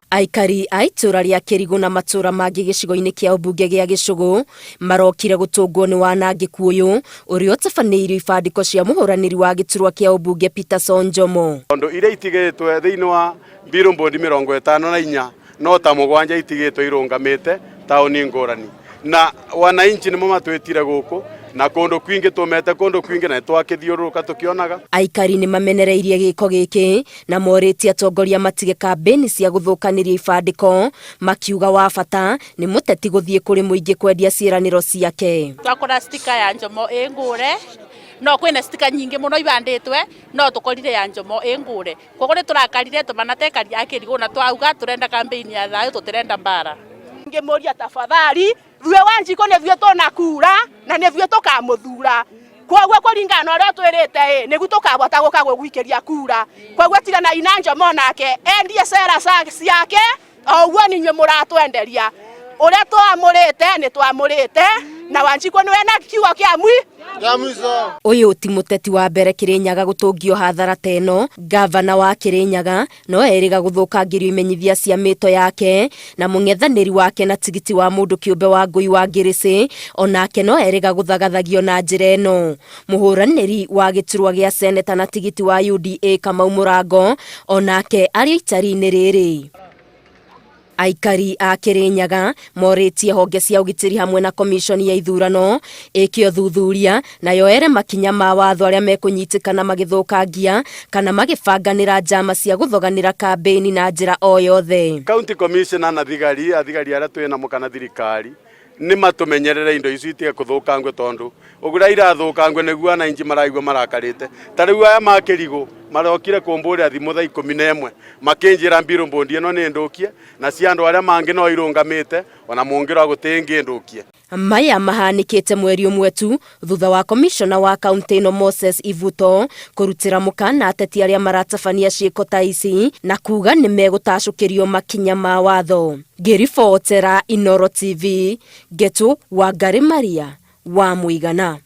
Aikari a itura ria Kirigu na matura mangi gicigo-ini kia ubunge gia Gicugu marokire gutungwo ni wanangiku uyu uria utabaniirio ibandiko cia muhuraniri wa giturwa kia ubunge Peterson Njomo. Ondo iria itigitwe thiini wa Bill Mbondi 54 no ta mugwanja itigitwe irungamite tauni ngurani na wananchi nimo matwetire guku na kundu kwingi tumete kundu kwingi na twakithiuruka tukionaga. Aikari ni mamenereirie giko giki na moritie atongoria matige kambeni cia guthukaniria ibandiko makiuga wa bata ni muteti guthie kuri muingi kwendia ciiraniro ciake. Twakora stika ya Njomo ingure no kwina stika nyingi muno ibanditwe no tukorire ya Njomo ingure koguo ni turakarire tumanatekaria ya Kirigu na twauga turenda kambeni ya thayo tutirenda mbara. Ngemoria tafadhali rue Wanjiko ne thio tonakura na ne thio tokamuthura koguo kuringana uria twirite nigu tukabota gukagwo gwikeria kura koguo tigana ina Njomo nake endie cera ciake oguo ni nywe muratwenderia uria twamurite ni twamurite na Wanjiko niwe na kiugo kia mwiso. Uyu ti muteti wa mbere Kirinyaga gutungio hathara teno. Gavana wa Kirinyaga no eriga guthukangirio imenyithia cia mito yake na mung'ethaniri wake na tigiti wa mundu kiumbe wa Ngui wa Ngirisi onake no eriga guthagathagio na njira eno. Muhuraniri wa giturwa gia seneta na tigiti wa UDA Kamau Murango onake ari itari-ini riri. Aikari a Kirinyaga moritie honge cia ugitiri hamwe na commission ya ithurano ikio thuthuria na yoere makinya ma watho aria mekunyitikana magithukangia kana magibanganira njama cia guthoganira kambeni na njira o yothe. County Commissioner na thigari aria twina mukana thirikari ni matumenyerere indo icio itige kuthukangwe tondu ugura irathukangwe niguo na inji maraigwa marakarite tariu aya ma Kirigu marokire kumburia thimu thaa 11 makinjira Bill Mbondi eno ni ndukie na cia andu aria mangi no irungamite ona mungira gutingi ndukie. Maya mahanikite mweri umwe tu thutha wa commissioner wa county no Moses Ivuto kurutira mukana ateti aria maratabania ciiko ta ici na kuga ni megutacukirio makinya ma watho. Ngiribotera Inooro TV Getu Wangari Maria wa Muigana.